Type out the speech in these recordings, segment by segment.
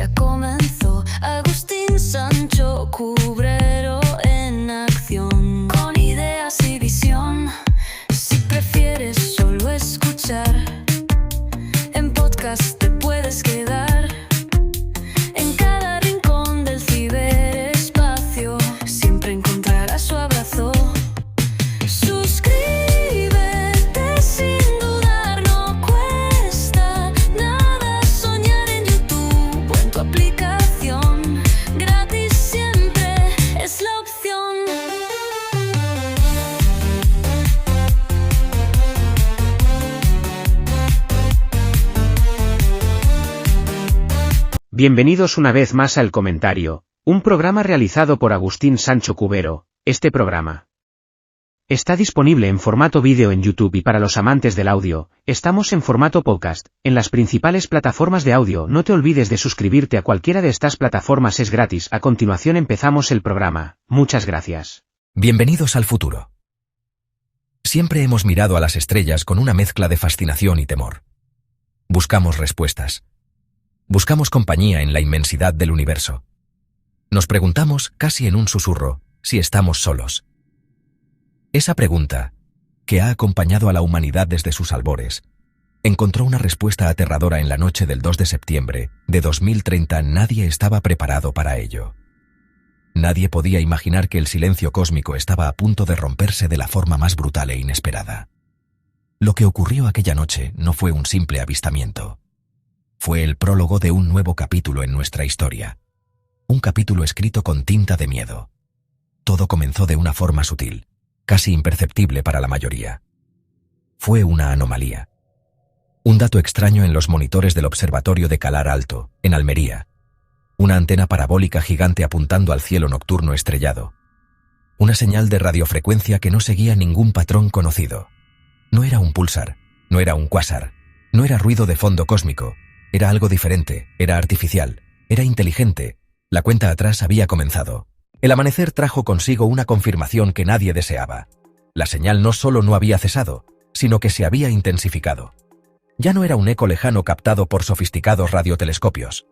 Ya comenzó Agustín Sancho Cubrero en acción, con ideas y visión. Si prefieres solo escuchar, en podcast te puedes quedar. En cada rincón del ciberespacio siempre encontrarás su abrazo. Suscríbete sin dudar, no cuesta nada soñar en YouTube o en tu aplicación. Gratis siempre es la opción. Bienvenidos una vez más a El Comentario, un programa realizado por Agustín Sancho Cubero. Este programa está disponible en formato vídeo en YouTube y para los amantes del audio, estamos en formato podcast, en las principales plataformas de audio. No te olvides de suscribirte a cualquiera de estas plataformas, es gratis. A continuación empezamos el programa. Muchas gracias. Bienvenidos al futuro. Siempre hemos mirado a las estrellas con una mezcla de fascinación y temor. Buscamos respuestas. Buscamos compañía en la inmensidad del universo. Nos preguntamos, casi en un susurro, si estamos solos. Esa pregunta, que ha acompañado a la humanidad desde sus albores, encontró una respuesta aterradora en la noche del 2 de septiembre de 2030. Nadie estaba preparado para ello. Nadie podía imaginar que el silencio cósmico estaba a punto de romperse de la forma más brutal e inesperada. Lo que ocurrió aquella noche no fue un simple avistamiento. Fue el prólogo de un nuevo capítulo en nuestra historia. Un capítulo escrito con tinta de miedo. Todo comenzó de una forma sutil, casi imperceptible para la mayoría. Fue una anomalía. Un dato extraño en los monitores del Observatorio de Calar Alto, en Almería. Una antena parabólica gigante apuntando al cielo nocturno estrellado. Una señal de radiofrecuencia que no seguía ningún patrón conocido. No era un púlsar, no era un cuásar, no era ruido de fondo cósmico. Era algo diferente, era artificial, era inteligente. La cuenta atrás había comenzado. El amanecer trajo consigo una confirmación que nadie deseaba. La señal no solo no había cesado, sino que se había intensificado. Ya no era un eco lejano captado por sofisticados radiotelescopios.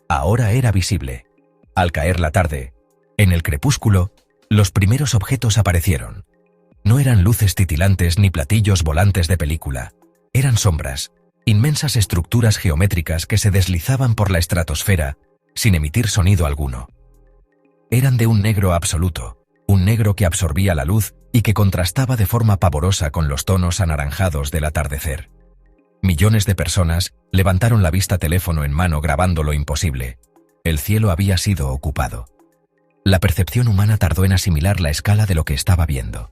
Ahora era visible. Al caer la tarde, en el crepúsculo, los primeros objetos aparecieron. No eran luces titilantes ni platillos volantes de película. Eran sombras. Inmensas estructuras geométricas que se deslizaban por la estratosfera sin emitir sonido alguno. Eran de un negro absoluto, un negro que absorbía la luz y que contrastaba de forma pavorosa con los tonos anaranjados del atardecer. Millones de personas levantaron la vista, teléfono en mano, grabando lo imposible. El cielo había sido ocupado. La percepción humana tardó en asimilar la escala de lo que estaba viendo.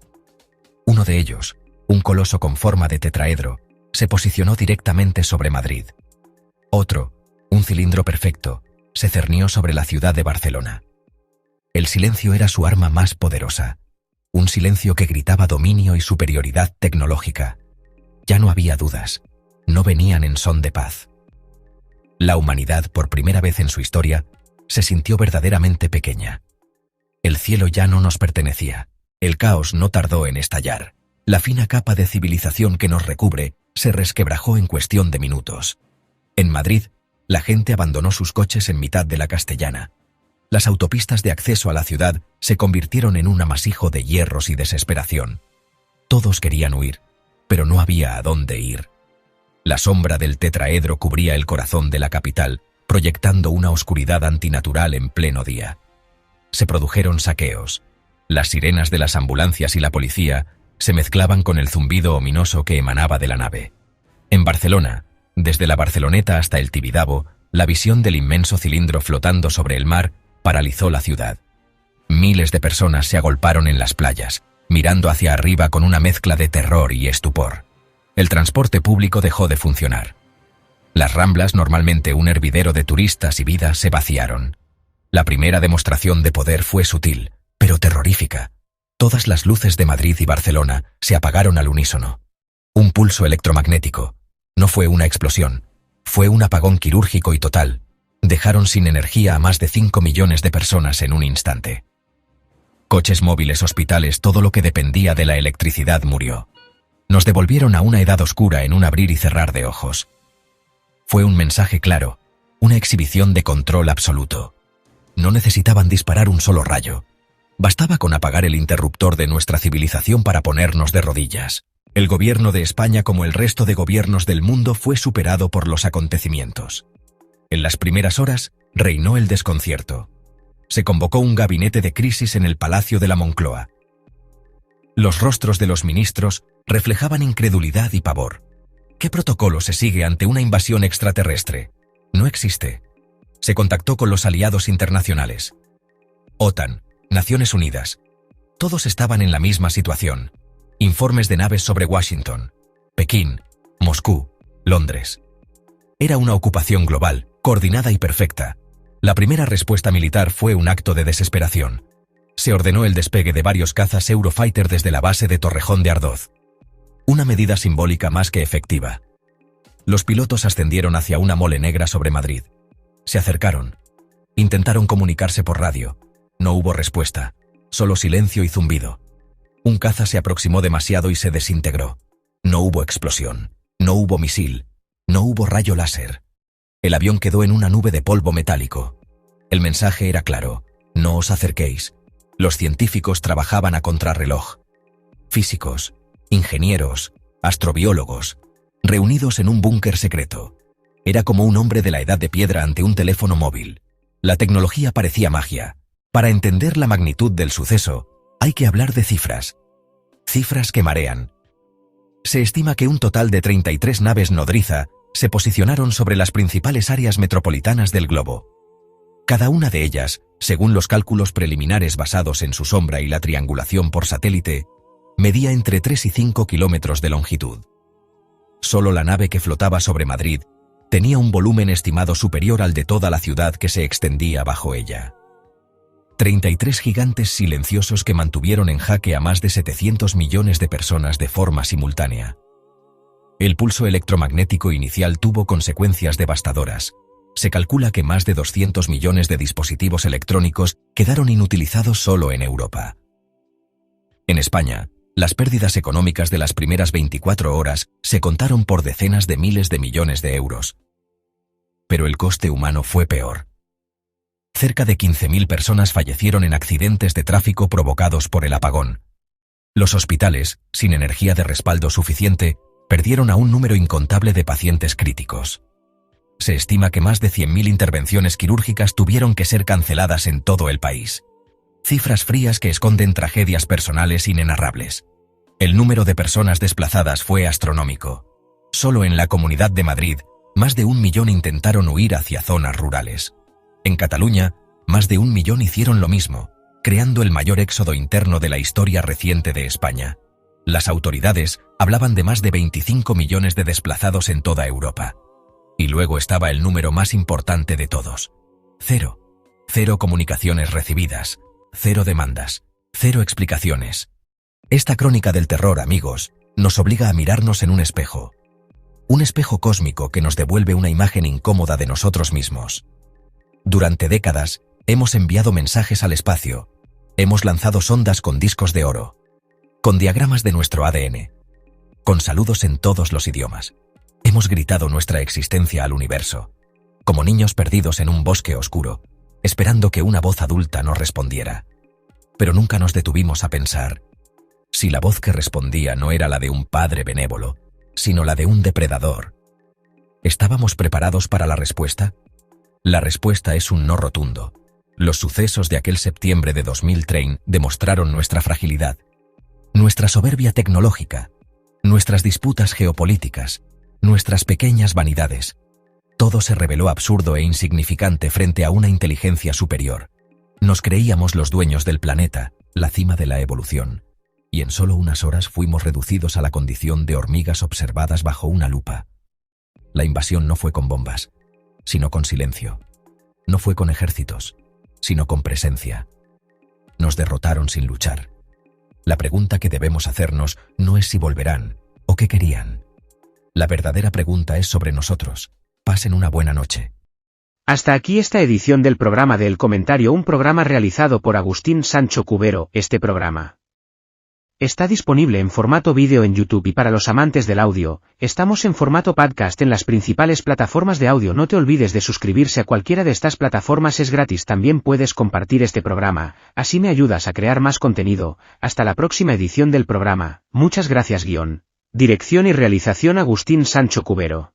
Uno de ellos, un coloso con forma de tetraedro, se posicionó directamente sobre Madrid. Otro, un cilindro perfecto, se cernió sobre la ciudad de Barcelona. El silencio era su arma más poderosa, un silencio que gritaba dominio y superioridad tecnológica. Ya no había dudas, no venían en son de paz. La humanidad, por primera vez en su historia, se sintió verdaderamente pequeña. El cielo ya no nos pertenecía, el caos no tardó en estallar. La fina capa de civilización que nos recubre se resquebrajó en cuestión de minutos. En Madrid, la gente abandonó sus coches en mitad de la Castellana. Las autopistas de acceso a la ciudad se convirtieron en un amasijo de hierros y desesperación. Todos querían huir, pero no había a dónde ir. La sombra del tetraedro cubría el corazón de la capital, proyectando una oscuridad antinatural en pleno día. Se produjeron saqueos. Las sirenas de las ambulancias y la policía se mezclaban con el zumbido ominoso que emanaba de la nave. En Barcelona, desde la Barceloneta hasta el Tibidabo, la visión del inmenso cilindro flotando sobre el mar paralizó la ciudad. Miles de personas se agolparon en las playas, mirando hacia arriba con una mezcla de terror y estupor. El transporte público dejó de funcionar. Las Ramblas, normalmente un hervidero de turistas y vida, se vaciaron. La primera demostración de poder fue sutil, pero terrorífica. Todas las luces de Madrid y Barcelona se apagaron al unísono. Un pulso electromagnético. No fue una explosión. Fue un apagón quirúrgico y total. Dejaron sin energía a más de 5 millones de personas en un instante. Coches móviles, hospitales, todo lo que dependía de la electricidad murió. Nos devolvieron a una edad oscura en un abrir y cerrar de ojos. Fue un mensaje claro. Una exhibición de control absoluto. No necesitaban disparar un solo rayo. Bastaba con apagar el interruptor de nuestra civilización para ponernos de rodillas. El gobierno de España, como el resto de gobiernos del mundo, fue superado por los acontecimientos. En las primeras horas, reinó el desconcierto. Se convocó un gabinete de crisis en el Palacio de la Moncloa. Los rostros de los ministros reflejaban incredulidad y pavor. ¿Qué protocolo se sigue ante una invasión extraterrestre? No existe. Se contactó con los aliados internacionales. OTAN, Naciones Unidas. Todos estaban en la misma situación. Informes de naves sobre Washington, Pekín, Moscú, Londres. Era una ocupación global, coordinada y perfecta. La primera respuesta militar fue un acto de desesperación. Se ordenó el despegue de varios cazas Eurofighter desde la base de Torrejón de Ardoz. Una medida simbólica más que efectiva. Los pilotos ascendieron hacia una mole negra sobre Madrid. Se acercaron. Intentaron comunicarse por radio. No hubo respuesta, solo silencio y zumbido. Un caza se aproximó demasiado y se desintegró. No hubo explosión, no hubo misil, no hubo rayo láser. El avión quedó en una nube de polvo metálico. El mensaje era claro: no os acerquéis. Los científicos trabajaban a contrarreloj. Físicos, ingenieros, astrobiólogos, reunidos en un búnker secreto. Era como un hombre de la edad de piedra ante un teléfono móvil. La tecnología parecía magia. Para entender la magnitud del suceso, hay que hablar de cifras. Cifras que marean. Se estima que un total de 33 naves nodriza se posicionaron sobre las principales áreas metropolitanas del globo. Cada una de ellas, según los cálculos preliminares basados en su sombra y la triangulación por satélite, medía entre 3 y 5 kilómetros de longitud. Solo la nave que flotaba sobre Madrid tenía un volumen estimado superior al de toda la ciudad que se extendía bajo ella. 33 gigantes silenciosos que mantuvieron en jaque a más de 700 millones de personas de forma simultánea. El pulso electromagnético inicial tuvo consecuencias devastadoras. Se calcula que más de 200 millones de dispositivos electrónicos quedaron inutilizados solo en Europa. En España, las pérdidas económicas de las primeras 24 horas se contaron por decenas de miles de millones de euros. Pero el coste humano fue peor. Cerca de 15.000 personas fallecieron en accidentes de tráfico provocados por el apagón. Los hospitales, sin energía de respaldo suficiente, perdieron a un número incontable de pacientes críticos. Se estima que más de 100.000 intervenciones quirúrgicas tuvieron que ser canceladas en todo el país. Cifras frías que esconden tragedias personales inenarrables. El número de personas desplazadas fue astronómico. Solo en la Comunidad de Madrid, más de 1 millón intentaron huir hacia zonas rurales. En Cataluña, más de 1 millón hicieron lo mismo, creando el mayor éxodo interno de la historia reciente de España. Las autoridades hablaban de más de 25 millones de desplazados en toda Europa. Y luego estaba el número más importante de todos. 0. 0 comunicaciones recibidas, 0 demandas, 0 explicaciones. Esta crónica del terror, amigos, nos obliga a mirarnos en un espejo. Un espejo cósmico que nos devuelve una imagen incómoda de nosotros mismos. Durante décadas, hemos enviado mensajes al espacio, hemos lanzado sondas con discos de oro, con diagramas de nuestro ADN, con saludos en todos los idiomas. Hemos gritado nuestra existencia al universo, como niños perdidos en un bosque oscuro, esperando que una voz adulta nos respondiera. Pero nunca nos detuvimos a pensar, si la voz que respondía no era la de un padre benévolo, sino la de un depredador. ¿Estábamos preparados para la respuesta? La respuesta es un no rotundo. Los sucesos de aquel septiembre de 2003 demostraron nuestra fragilidad, nuestra soberbia tecnológica, nuestras disputas geopolíticas, nuestras pequeñas vanidades. Todo se reveló absurdo e insignificante frente a una inteligencia superior. Nos creíamos los dueños del planeta, la cima de la evolución, y en solo unas horas fuimos reducidos a la condición de hormigas observadas bajo una lupa. La invasión no fue con bombas, sino con silencio. No fue con ejércitos, sino con presencia. Nos derrotaron sin luchar. La pregunta que debemos hacernos no es si volverán o qué querían. La verdadera pregunta es sobre nosotros. Pasen una buena noche. Hasta aquí esta edición del programa de El Comentario, un programa realizado por Agustín Sancho Cubero. Este programa Está disponible en formato vídeo en YouTube y para los amantes del audio, estamos en formato podcast en las principales plataformas de audio. No te olvides de suscribirse a cualquiera de estas plataformas, es gratis. También puedes compartir este programa, así me ayudas a crear más contenido. Hasta la próxima edición del programa. Muchas gracias. Guión, dirección y realización Agustín Sancho Cubero.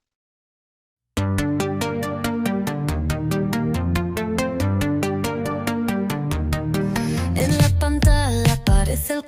En la pantalla aparece el